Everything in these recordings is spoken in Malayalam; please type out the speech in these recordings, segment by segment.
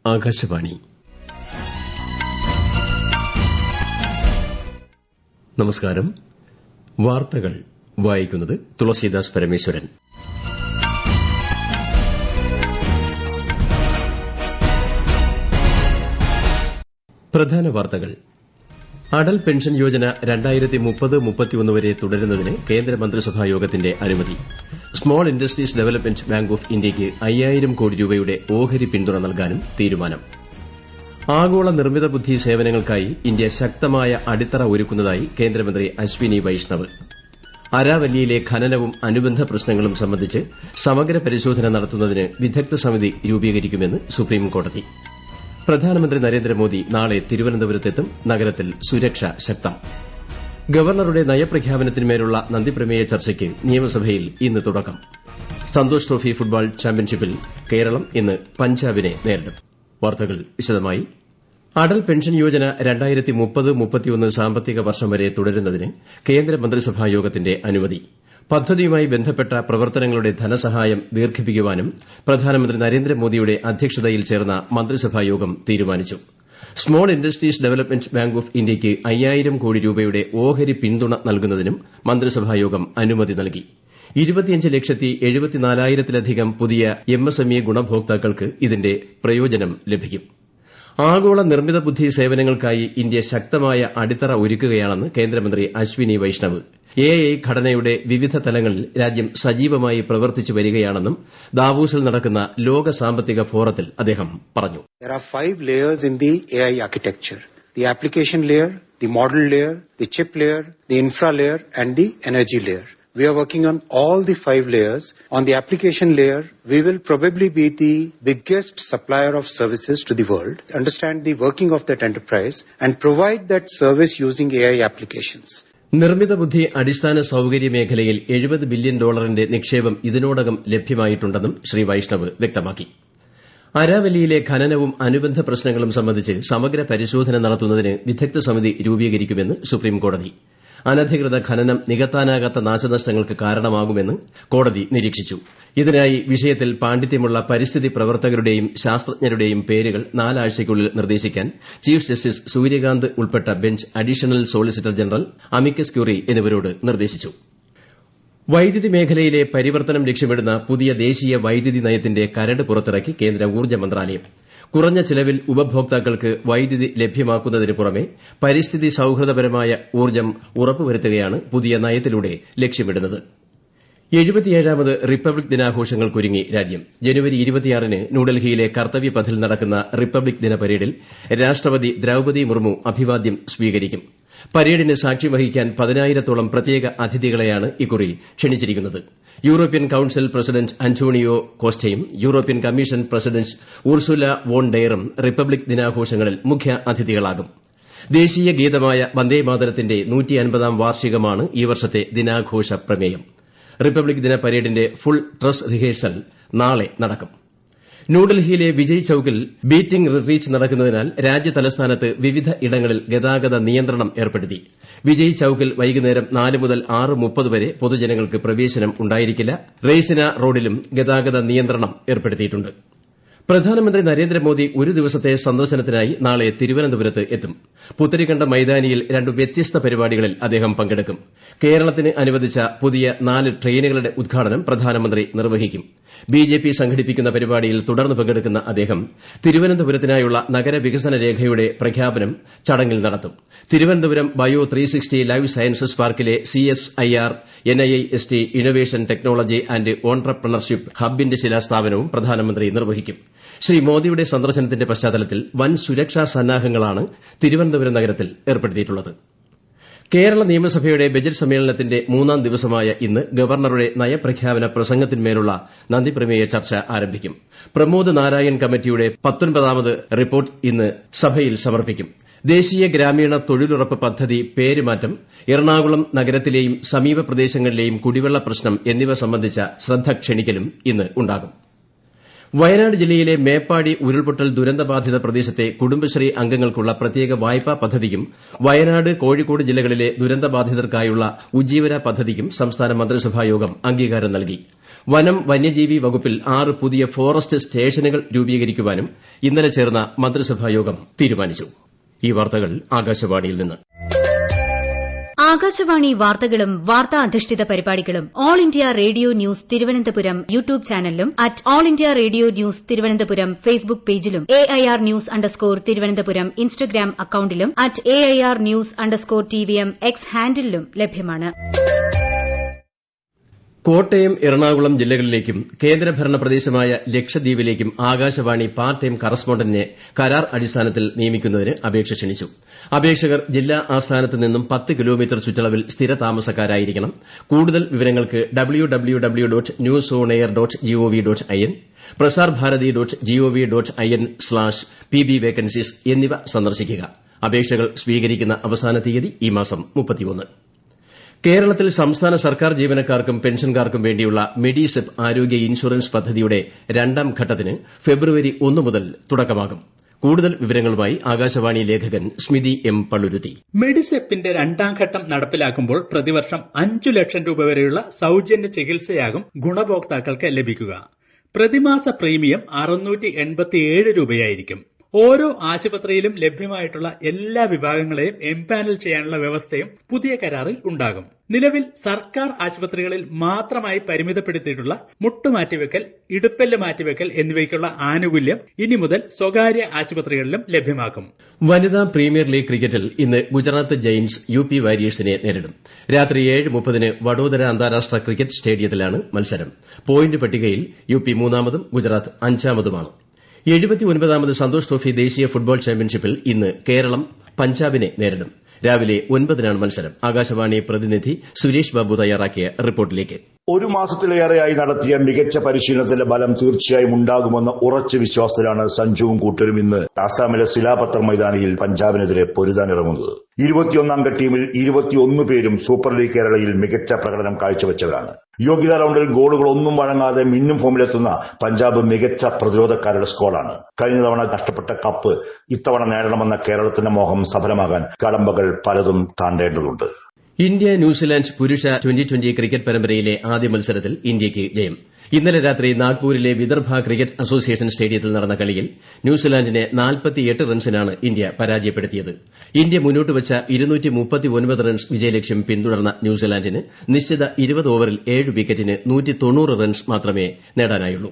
ആകാശവാണി. നമസ്കാരം. വാർത്തകൾ വായിക്കുന്നത് തുളസീദാസ് പരമേശ്വരൻ. പ്രധാന വാർത്തകൾ. അടൽ പെൻഷൻ യോജന 2030-31 വരെ തുടരുന്നതിന് കേന്ദ്രമന്ത്രിസഭാ യോഗത്തിന്റെ അനുമതി. Small industries development bank of ഇന്ത്യയ്ക്ക് 5000 കോടി രൂപയുടെ ഓഹരി പിന്തുണ നൽകാനും തീരുമാനം. ആഗോള നിർമ്മിത ബുദ്ധി സേവനങ്ങൾക്കായി ഇന്ത്യ ശക്തമായ അടിത്തറ ഒരുക്കുന്നതായി കേന്ദ്രമന്ത്രി അശ്വിനി വൈഷ്ണവ്. അരാവല്ലിയിലെ ഖനനവും അനുബന്ധ പ്രശ്നങ്ങളും സംബന്ധിച്ച് സമഗ്ര പരിശോധന നടത്തുന്നതിന് വിദഗ്ധ സമിതി രൂപീകരിക്കുമെന്ന് സുപ്രീംകോടതി. പ്രധാനമന്ത്രി നരേന്ദ്രമോദി നാളെ തിരുവനന്തപുരത്തെത്തും. നഗരത്തിൽ സുരക്ഷ ശക്തം. ഗവർണറുടെ നയപ്രഖ്യാപനത്തിന്മേലുള്ള നന്ദിപ്രമേയ ചർച്ചയ്ക്ക് നിയമസഭയിൽ ഇന്ന് തുടക്കം. സന്തോഷ് ട്രോഫി ഫുട്ബോൾ ചാമ്പ്യൻഷിപ്പിൽ കേരളം ഇന്ന് പഞ്ചാബിനെ നേരിടും. വാർത്തകൾ വിശദമായി. അടൽ പെൻഷൻ യോജന 2030-31 സാമ്പത്തിക വർഷം വരെ തുടരുന്നതിന് കേന്ദ്രമന്ത്രിസഭാ യോഗത്തിന്റെ അനുമതി. പദ്ധതിയുമായി ബന്ധപ്പെട്ട പ്രവർത്തനങ്ങളുടെ ധനസഹായം ദീർഘിപ്പിക്കുവാനും പ്രധാനമന്ത്രി നരേന്ദ്രമോദിയുടെ അധ്യക്ഷതയിൽ ചേർന്ന മന്ത്രിസഭാ യോഗം തീരുമാനിച്ചു. Small industries development bank of ഇന്ത്യയ്ക്ക് 5000 കോടി രൂപയുടെ ഓഹരി പിന്തുണ നൽകുന്നതിനും മന്ത്രിസഭായോഗം അനുമതി നൽകി. 25,74,000-ലധികം പുതിയ എംഎസ്എംഇ ഗുണഭോക്താക്കൾക്ക് ഇതിന്റെ പ്രയോജനം ലഭിക്കും. ആഗോള നിർമ്മിത ബുദ്ധി സേവനങ്ങൾക്കായി ഇന്ത്യ ശക്തമായ അടിത്തറ ഒരുക്കുകയാണെന്ന് കേന്ദ്രമന്ത്രി അശ്വിനി വൈഷ്ണവ്. എഐ ഘടനയുടെ വിവിധ തലങ്ങളിൽ രാജ്യം സജീവമായി പ്രവർത്തിച്ചു വരികയാണെന്നും ദാവോസിൽ നടക്കുന്ന ലോക സാമ്പത്തിക ഫോറത്തിൽ അദ്ദേഹം പറഞ്ഞു. There are 5 layers in the AI architecture: the application layer, the model layer, the chip layer, the infra layer and the energy layer. We are working on all the 5 layers. On the application layer, we will probably be the biggest supplier of services to the world, understand the working of that enterprise and provide that service using AI applications. നിർമ്മിത ബുദ്ധി അടിസ്ഥാന സൌകര്യ മേഖലയിൽ $70 ബില്യൺ നിക്ഷേപം ഇതിനോടകം ലഭ്യമായിട്ടുണ്ടെന്നും ശ്രീ വൈഷ്ണവ് വ്യക്തമാക്കി. അരാവല്ലിയിലെ ഖനനവും അനുബന്ധ പ്രശ്നങ്ങളും സംബന്ധിച്ച് സമഗ്ര പരിശോധന നടത്തുന്നതിന് വിദഗ്ധ സമിതി രൂപീകരിക്കുമെന്ന് സുപ്രീംകോടതി. അനധികൃത ഖനനം നികത്താനാകാത്ത നാശനഷ്ടങ്ങൾക്ക് കാരണമാകുമെന്ന് കോടതി നിരീക്ഷിച്ചു. ഇതിനായി വിഷയത്തിൽ പാണ്ഡിത്യമുള്ള പരിസ്ഥിതി പ്രവർത്തകരുടെയും ശാസ്ത്രജ്ഞരുടെയും പേരുകൾ 4 ആഴ്ചയ്ക്കുള്ളിൽ നിർദ്ദേശിക്കാൻ ചീഫ് ജസ്റ്റിസ് സൂര്യകാന്ത് ഉൾപ്പെട്ട bench additional solicitor general amicus curiae എന്നിവരോട് നിർദ്ദേശിച്ചു. വൈദ്യുതി മേഖലയിലെ പരിവർത്തനം ലക്ഷ്യമിടുന്ന പുതിയ ദേശീയ വൈദ്യുതി നയത്തിന്റെ കരട് പുറത്തിറക്കി കേന്ദ്ര ഊർജ്ജ മന്ത്രാലയം. കുറഞ്ഞ ചിലവിൽ ഉപഭോക്താക്കൾക്ക് വൈദ്യുതി ലഭ്യമാക്കുന്നതിന് പുറമെ പരിസ്ഥിതി സൌഹൃദപരമായ ഊർജ്ജം ഉറപ്പുവരുത്തുകയാണ് പുതിയ നയത്തിലൂടെ ലക്ഷ്യമിടുന്നത്. 77ാമത് റിപ്പബ്ലിക് ദിനാഘോഷങ്ങൾക്കൊരുങ്ങി രാജ്യം. ജനുവരി 26-ന് ന്യൂഡൽഹിയിലെ കർത്തവ്യ പഥിൽ നടക്കുന്ന റിപ്പബ്ലിക് ദിന പരേഡിൽ രാഷ്ട്രപതി ദ്രൌപദി മുർമു അഭിവാദ്യം സ്വീകരിക്കും. പരേഡിന് സാക്ഷ്യം വഹിക്കാൻ 10,000-ഓളം പ്രത്യേക അതിഥികളെയാണ് ഇക്കുറി ക്ഷണിച്ചിരിക്കുന്നത്. യൂറോപ്യൻ കൌൺസിൽ പ്രസിഡന്റ് അന്റോണിയോ കോസ്റ്റയും European commission president Ursula von ഡെയറും റിപ്പബ്ലിക് ദിനാഘോഷങ്ങളിൽ മുഖ്യ അതിഥികളാകും. ദേശീയ ഗീതമായ വന്ദേമാതരത്തിന്റെ 150ാം വാർഷികമാണ് ഈ വർഷത്തെ ദിനാഘോഷ പ്രമേയം. റിപ്പബ്ലിക് ദിന പരേഡിന്റെ ഫുൾ ഡ്രസ് റിഹേഴ്സൽ നാളെ നടക്കും. ന്യൂഡൽഹിയിലെ വിജയ് ചൌക്കിൽ ബീറ്റിംഗ് റിട്രീറ്റ് നടക്കുന്നതിനാൽ രാജ്യതലസ്ഥാനത്ത് വിവിധ ഇടങ്ങളിൽ ഗതാഗത നിയന്ത്രണം ഏർപ്പെടുത്തി. വിജയ് ചൌക്കിൽ വൈകുന്നേരം 4 മുതൽ 6:30 വരെ പൊതുജനങ്ങൾക്ക് പ്രവേശനം ഉണ്ടായിരിക്കില്ല. റെയ്സിന റോഡിലും ഗതാഗത നിയന്ത്രണം ഏർപ്പെടുത്തിയിട്ടുണ്ട്. പ്രധാനമന്ത്രി നരേന്ദ്രമോദി ഒരു ദിവസത്തെ സന്ദർശനത്തിനായി നാളെ തിരുവനന്തപുരത്ത് എത്തും. പുത്തരിക്കണ്ടം മൈതാനിയിൽ 2 വ്യത്യസ്ത പരിപാടികളിൽ അദ്ദേഹം പങ്കെടുക്കും. കേരളത്തിന് അനുവദിച്ച പുതിയ 4 ട്രെയിനുകളുടെ ഉദ്ഘാടനം പ്രധാനമന്ത്രി നിർവഹിക്കും. ബിജെപി സംഘടിപ്പിക്കുന്ന പരിപാടിയിൽ തുടർന്ന് പങ്കെടുക്കുന്ന അദ്ദേഹം തിരുവനന്തപുരത്തിനായുള്ള നഗരവികസന രേഖയുടെ പ്രഖ്യാപനം ചടങ്ങിൽ നടത്തും. തിരുവനന്തപുരം ബയോ 360 ലൈഫ് സയൻസസ് പാർക്കിലെ CSIR NIIST innovation technology and entrepreneurship ഹബിന്റെ ശിലാസ്ഥാപനവും പ്രധാനമന്ത്രി നിർവഹിക്കും. ശ്രീ മോദിയുടെ സന്ദർശനത്തിന്റെ പശ്ചാത്തലത്തിൽ വൻ സുരക്ഷാ സന്നാഹങ്ങളാണ് തിരുവനന്തപുരം നഗരത്തിൽ ഏർപ്പെടുത്തിയിട്ടുള്ളത്. കേരള നിയമസഭയുടെ ബജറ്റ് സമ്മേളനത്തിന്റെ 3ാം ദിവസമായ ഇന്ന് ഗവർണറുടെ നയപ്രഖ്യാപന പ്രസംഗത്തിന്മേലുള്ള നന്ദിപ്രമേയ ചർച്ച ആരംഭിക്കും. പ്രമോദ് നാരായൺ കമ്മിറ്റിയുടെ 19ാമത് റിപ്പോർട്ട് ഇന്ന് സഭയിൽ സമർപ്പിക്കും. ദേശീയ ഗ്രാമീണ തൊഴിലുറപ്പ് പദ്ധതി പേരുമാറ്റം, എറണാകുളം നഗരത്തിലെയും സമീപ പ്രദേശങ്ങളിലെയും കുടിവെള്ള പ്രശ്നം എന്നിവ സംബന്ധിച്ച ശ്രദ്ധ ക്ഷണിക്കലും ഇന്ന് ഉണ്ടാകും. വയനാട് ജില്ലയിലെ മേപ്പാടി ഉരുൾപൊട്ടൽ ദുരന്തബാധിത പ്രദേശത്തെ കുടുംബശ്രീ അംഗങ്ങൾക്കുള്ള പ്രത്യേക വായ്പാ പദ്ധതിക്കും വയനാട് കോഴിക്കോട് ജില്ലകളിലെ ദുരന്തബാധിതർക്കായുള്ള ഉജ്ജീവന പദ്ധതിക്കും സംസ്ഥാന മന്ത്രിസഭായോഗം അംഗീകാരം നൽകി. വനം വന്യജീവി വകുപ്പിൽ 6 പുതിയ ഫോറസ്റ്റ് സ്റ്റേഷനുകൾ രൂപീകരിക്കുവാനും ഇന്നലെ ചേർന്ന മന്ത്രിസഭായോഗം തീരുമാനിച്ചു. ഈ വാർത്തകൾ ആകാശവാണിയിൽ നിന്ന്. ആകാശവാണി വാർത്തകളും വാർത്താ അധിഷ്ഠിത പരിപാടികളും all India radio news Thiruvananthapuram YouTube ചാനലിലും @all India radio news Thiruvananthapuram Facebook പേജിലും AIR ന്യൂസ് _ ഇൻസ്റ്റഗ്രാം അക്കൌണ്ടിലും @AIR ന്യൂസ് _ എക്സ് ഹാൻഡിലും ലഭ്യമാണ്. കോട്ടയം, എറണാകുളം ജില്ലകളിലേക്കും കേന്ദ്രഭരണ പ്രദേശമായ ലക്ഷദ്വീപിലേക്കും ആകാശവാണി പാർട്ട് ടൈം കറസ്പോണ്ടന്റിനെ കരാർ അടിസ്ഥാനത്തിൽ നിയമിക്കുന്നതിന് അപേക്ഷ ക്ഷണിച്ചു. അപേക്ഷകർ ജില്ലാ ആസ്ഥാനത്ത് നിന്നും 10 കിലോമീറ്റർ ചുറ്റളവിൽ സ്ഥിരതാമസക്കാരായിരിക്കണം. കൂടുതൽ വിവരങ്ങൾക്ക് www.newsonair.gov.in, prasarbharati.gov.in/pbvacancies എന്നിവ സന്ദർശിക്കുക. അപേക്ഷകൾ സ്വീകരിക്കുന്ന അവസാന തീയതി ഈ മാസം 31. കേരളത്തിൽ സംസ്ഥാന സർക്കാർ ജീവനക്കാർക്കും പെൻഷൻകാർക്കും വേണ്ടിയുള്ള മെഡിസെപ് ആരോഗ്യ ഇൻഷുറൻസ് പദ്ധതിയുടെ 2ാം ഘട്ടത്തിന് ഫെബ്രുവരി 1 മുതൽ തുടക്കമാകും. കൂടുതൽ വിവരങ്ങളുമായി ആകാശവാണി ലേഖകൻ സ്മിതി M. പള്ളുരുത്തി. മെഡിസെപ്പിന്റെ 2ാം ഘട്ടം നടപ്പിലാക്കുമ്പോൾ പ്രതിവർഷം 5 ലക്ഷം രൂപ വരെയുള്ള സൌജന്യ ചികിത്സയാകും ഗുണഭോക്താക്കൾക്ക് ലഭിക്കുക. പ്രതിമാസ പ്രീമിയം 687 രൂപയായിരിക്കും. ഓരോ ആശുപത്രിയിലും ലഭ്യമായിട്ടുള്ള എല്ലാ വിഭാഗങ്ങളെയും എംപാനൽ ചെയ്യാനുള്ള വ്യവസ്ഥയും പുതിയ കരാറിൽ ഉണ്ടാകും. നിലവിൽ സർക്കാർ ആശുപത്രികളിൽ മാത്രമായി പരിമിതപ്പെടുത്തിയിട്ടുള്ള മുട്ടുമാറ്റിവെക്കൽ, ഇടുപ്പെല്ല് മാറ്റിവെക്കൽ എന്നിവയ്ക്കുള്ള ആനുകൂല്യം ഇനി മുതൽ സ്വകാര്യ ആശുപത്രികളിലും ലഭ്യമാക്കും. വനിതാ പ്രീമിയർ ലീഗ് ക്രിക്കറ്റിൽ ഇന്ന് ഗുജറാത്ത് ജയന്റ്സ് UP വാരിയേഴ്സിനെ നേരിടും. രാത്രി 7:30 വഡോദര അന്താരാഷ്ട്ര ക്രിക്കറ്റ് സ്റ്റേഡിയത്തിലാണ് മത്സരം. പോയിന്റ് പട്ടികയിൽ UP 3ാമതും ഗുജറാത്ത് 5ാമതുമാണ്. 79ാമത് സന്തോഷ് ട്രോഫി ദേശീയ ഫുട്ബോൾ ചാമ്പ്യൻഷിപ്പിൽ ഇന്ന് കേരളം പഞ്ചാബിനെ നേരിടും. രാവിലെ 9-നാണ് മത്സരം. ആകാശവാണി പ്രതിനിധി സുരേഷ് ബാബു തയ്യാറാക്കിയ റിപ്പോർട്ടിലേക്ക്. ഒരു മാസത്തിലേറെയായി നടത്തിയ മികച്ച പരിശീലനത്തിന്റെ ഫലം തീർച്ചയായും ഉണ്ടാകുമെന്ന ഉറച്ച വിശ്വാസത്തിലാണ് സഞ്ജുവും കൂട്ടരും ഇന്ന് ആസാമിലെ സിലാപത്തർ മൈതാനിയിൽ പഞ്ചാബിനെതിരെ പൊരുതാനിറങ്ങുന്നത്. 21-അംഗ ടീമിൽ 21 പേരും സൂപ്പർ ലീഗ് കേരളയിൽ മികച്ച പ്രകടനം കാഴ്ചവെച്ചവരാണ്. യോഗ്യതാ റൌണ്ടിൽ ഗോളുകളൊന്നും വഴങ്ങാതെ മിന്നും ഫോമിലെത്തുന്ന പഞ്ചാബ് മികച്ച പ്രതിരോധക്കാരുടെ സ്ക്വാഡാണ്. കഴിഞ്ഞ തവണ നഷ്ടപ്പെട്ട കപ്പ് ഇത്തവണ നേടണമെന്ന കേരളത്തിന്റെ മോഹം സഫലമാകാൻ കടമ്പകൾ പലതും താണ്ടേണ്ടതുണ്ട്. ഇന്ത്യ ന്യൂസിലാന്റ് പുരുഷ 2020 ക്രിക്കറ്റ് പരമ്പരയിലെ ആദ്യ മത്സരത്തിൽ ഇന്ത്യയ്ക്ക് ജയം. ഇന്നലെ രാത്രി നാഗ്പൂരിലെ വിദർഭ ക്രിക്കറ്റ് അസോസിയേഷൻ സ്റ്റേഡിയത്തിൽ നടന്ന കളിയിൽ ന്യൂസിലാന്റിനെ 48 റൺസിനാണ് ഇന്ത്യ പരാജയപ്പെടുത്തിയത്. ഇന്ത്യ മുന്നോട്ടുവച്ച 239 റൺസ് വിജയലക്ഷ്യം പിന്തുടർന്ന ന്യൂസിലാന്റിന് നിശ്ചിത 20 ഓവറിൽ 7 വിക്കറ്റിന് 190 റൺസ് മാത്രമേ നേടാനായുള്ളൂ.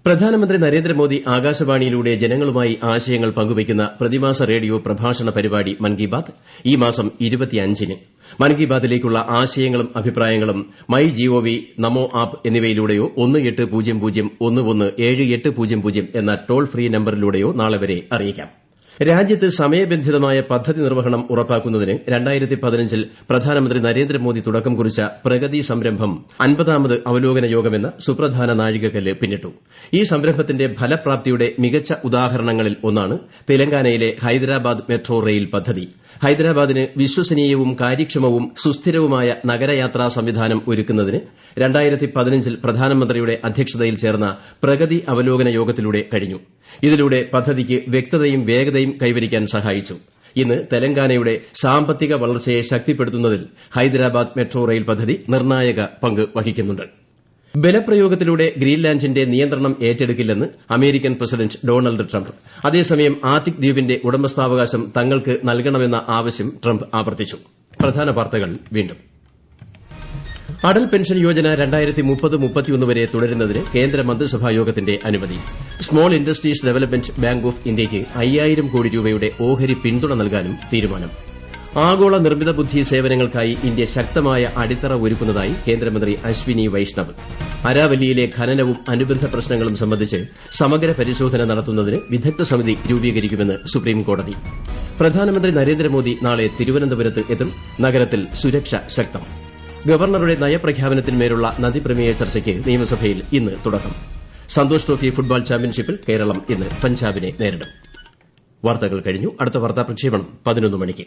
പ്രധാനമന്ത്രി നരേന്ദ്രമോദി ആകാശവാണിയിലൂടെ ജനങ്ങളുമായി ആശയങ്ങൾ പങ്കുവയ്ക്കുന്ന പ്രതിമാസ റേഡിയോ പ്രഭാഷണ പരിപാടി മൻ കി ബാത് ഈ മാസം 25-ന്. മൻ കി ബാത്തിലേക്കുള്ള ആശയങ്ങളും അഭിപ്രായങ്ങളും MyGov, നമോ ആപ്പ് എന്നിവയിലൂടെയോ 1800117800 എന്ന ടോൾ ഫ്രീ നമ്പറിലൂടെയോ നാളെ വരെ അറിയിക്കാം. രാജ്യത്ത് സമയബന്ധിതമായ പദ്ധതി നിർവ്വഹണം ഉറപ്പാക്കുന്നതിന് 2015-ൽ പ്രധാനമന്ത്രി നരേന്ദ്രമോദി തുടക്കം കുറിച്ച പ്രഗതി സംരംഭം 50ാമത് അവലോകന യോഗമെന്ന സുപ്രധാന നാഴികക്കല്ല് പിന്നിട്ടു. ഈ സംരംഭത്തിന്റെ ഫലപ്രാപ്തിയുടെ മികച്ച ഉദാഹരണങ്ങളിൽ ഒന്നാണ് തെലങ്കാനയിലെ ഹൈദരാബാദ് മെട്രോ റെയിൽ പദ്ധതി. ഹൈദരാബാദിന് വിശ്വസനീയവും കാര്യക്ഷമവും സുസ്ഥിരവുമായ നഗരയാത്രാ സംവിധാനം ഒരുക്കുന്നതിന് 2015-ൽ പ്രധാനമന്ത്രിയുടെ അധ്യക്ഷതയിൽ ചേർന്ന പ്രഗതി അവലോകന യോഗത്തിലൂടെ കഴിഞ്ഞു. ഇതിലൂടെ പദ്ധതിക്ക് വ്യക്തതയും വേഗതയും കൈവരിക്കാൻ സഹായിച്ചു. ഇന്ന് തെലങ്കാനയുടെ സാമ്പത്തിക വളർച്ചയെ ശക്തിപ്പെടുത്തുന്നതിൽ ഹൈദരാബാദ് മെട്രോ റെയിൽ പദ്ധതി നിർണായക പങ്ക് വഹിക്കുന്നുണ്ട്. ബലപ്രയോഗത്തിലൂടെ ഗ്രീൻലാൻഡിന്റെ നിയന്ത്രണം ഏറ്റെടുക്കില്ലെന്ന് അമേരിക്കൻ പ്രസിഡന്റ് ഡൊണാൾഡ് ട്രംപ്. അതേസമയം ആർട്ടിക് ദ്വീപിന്റെ ഉടമസ്ഥാവകാശം തങ്ങൾക്ക് നൽകണമെന്ന ആവശ്യം ട്രംപ് ആവർത്തിച്ചു. പ്രധാന വാർത്തകൾ വീണ്ടും. അടൽ പെൻഷൻ യോജന 2030-31 വരെ തുടരുന്നതിന് കേന്ദ്ര മന്ത്രിസഭായോഗത്തിന്റെ അനുമതി. Small industries development bank of ഇന്ത്യയ്ക്ക് 5000 കോടി രൂപയുടെ ഓഹരി പിന്തുണ നൽകാനും തീരുമാനം. ആഗോള നിർമ്മിത ബുദ്ധി സേവനങ്ങൾക്കായി ഇന്ത്യ ശക്തമായ അടിത്തറ ഒരുക്കുന്നതായി കേന്ദ്രമന്ത്രി അശ്വിനി വൈഷ്ണവ്. അരാവല്ലിയിലെ ഖനനവും അനുബന്ധ പ്രശ്നങ്ങളും സംബന്ധിച്ച് സമഗ്ര പരിശോധന നടത്തുന്നതിന് വിദഗ്ധ സമിതി രൂപീകരിക്കുമെന്ന് സുപ്രീംകോടതി. പ്രധാനമന്ത്രി നരേന്ദ്രമോദി നാളെ തിരുവനന്തപുരത്ത് എത്തും. നഗരത്തിൽ സുരക്ഷ ശക്തം. ഗവർണറുടെ നയപ്രഖ്യാപനത്തിന്മേലുള്ള നന്ദിപ്രമേയ ചർച്ചയ്ക്ക് നിയമസഭയിൽ ഇന്ന് തുടക്കം. സന്തോഷ് ട്രോഫി ഫുട്ബോൾ ചാമ്പ്യൻഷിപ്പിൽ കേരളം ഇന്ന് പഞ്ചാബിനെ നേരിടും. വാർത്തകൾ കഴിഞ്ഞു. അടുത്ത വാർത്താ പ്രക്ഷേപണം 11 മണിക്ക്.